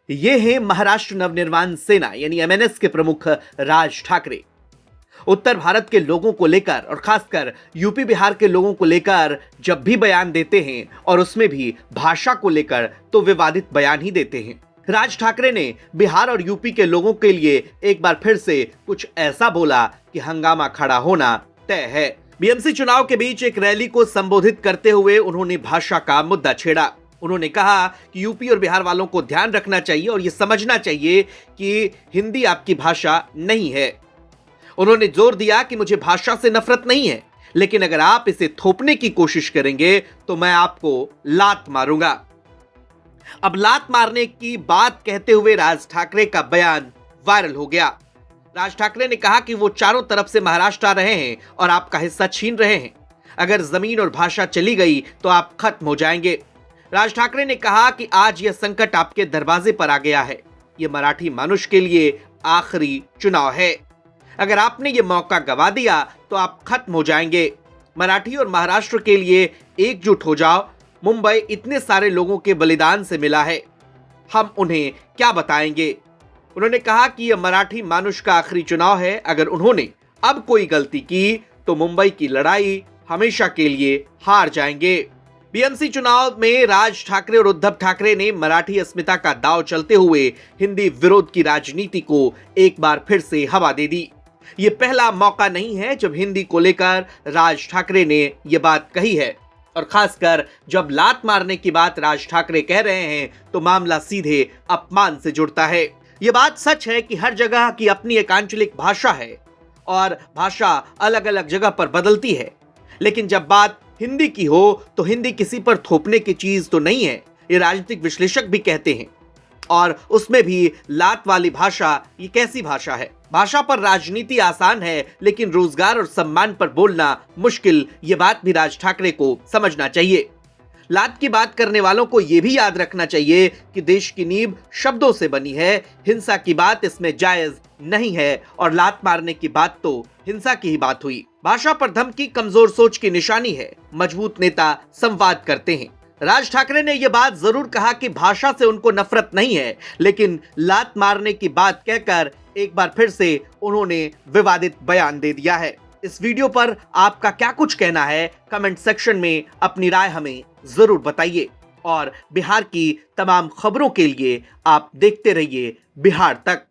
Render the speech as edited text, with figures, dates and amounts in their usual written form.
ये हैं महाराष्ट्र नवनिर्माण सेना यानी एमएनएस के प्रमुख राज ठाकरे। उत्तर भारत के लोगों को लेकर और खासकर यूपी बिहार के लोगों को लेकर जब भी बयान देते हैं और उसमें भी भाषा को लेकर तो विवादित बयान ही देते हैं। राज ठाकरे ने बिहार और यूपी के लोगों के लिए एक बार फिर से कुछ ऐसा बोला कि हंगामा खड़ा होना तय है। बीएमसी चुनाव के बीच एक रैली को संबोधित करते हुए उन्होंने भाषा का मुद्दा छेड़ा। उन्होंने कहा कि यूपी और बिहार वालों को ध्यान रखना चाहिए और ये समझना चाहिए कि हिंदी आपकी भाषा नहीं है। उन्होंने जोर दिया कि मुझे भाषा से नफरत नहीं है, लेकिन अगर आप इसे थोपने की कोशिश करेंगे तो मैं आपको लात मारूंगा। अब लात मारने की बात कहते हुए राज ठाकरे का बयान वायरल हो गया। राज ठाकरे ने कहा कि वो चारों तरफ से महाराष्ट्र आ रहे हैं और आपका हिस्सा छीन रहे हैं। अगर जमीन और भाषा चली गई तो आप खत्म हो जाएंगे। राज ठाकरे ने कहा कि आज यह संकट आपके दरवाजे पर आ गया है। यह मराठी मानुष के लिए आखिरी चुनाव है। अगर आपने ये मौका गवा दिया तो आप खत्म हो जाएंगे। मराठी और महाराष्ट्र के लिए एकजुट हो जाओ। मुंबई इतने सारे लोगों के बलिदान से मिला है, हम उन्हें क्या बताएंगे। उन्होंने कहा कि यह मराठी मानुष का आखिरी चुनाव है। अगर उन्होंने अब कोई गलती की तो मुंबई की लड़ाई हमेशा के लिए हार जाएंगे। बीएमसी चुनाव में राज ठाकरे और उद्धव ठाकरे ने मराठी अस्मिता का दांव चलते हुए हिंदी विरोध की राजनीति को एक बार फिर से हवा दे दी। ये पहला मौका नहीं है जब हिंदी को लेकर राज ठाकरे ने यह बात कही है, और खासकर जब लात मारने की बात राज ठाकरे कह रहे हैं तो मामला सीधे अपमान से जुड़ता है। यह बात सच है कि हर जगह की अपनी एक आंचलिक भाषा है और भाषा अलग अलग जगह पर बदलती है, लेकिन जब बात हिंदी की हो तो हिंदी किसी पर थोपने की चीज तो नहीं है। ये राजनीतिक विश्लेषक भी कहते हैं। और उसमें भी लात वाली भाषा, ये कैसी भाषा है। भाषा पर राजनीति आसान है, लेकिन रोजगार और सम्मान पर बोलना मुश्किल। ये बात भी राज ठाकरे को समझना चाहिए। लात की बात करने वालों को यह भी याद रखना चाहिए कि देश की नींव शब्दों से बनी है। हिंसा की बात इसमें जायज नहीं है और लात मारने की बात तो हिंसा की ही बात हुई। भाषा पर धमकी कमजोर सोच की निशानी है। मजबूत नेता संवाद करते हैं। राज ठाकरे ने यह बात जरूर कहा कि भाषा से उनको नफरत नहीं है, लेकिन लात मारने की बात कहकर एक बार फिर से उन्होंने विवादित बयान दे दिया है। इस वीडियो पर आपका क्या कुछ कहना है, कमेंट सेक्शन में अपनी राय हमें जरूर बताइए। और बिहार की तमाम खबरों के लिए आप देखते रहिए बिहार तक।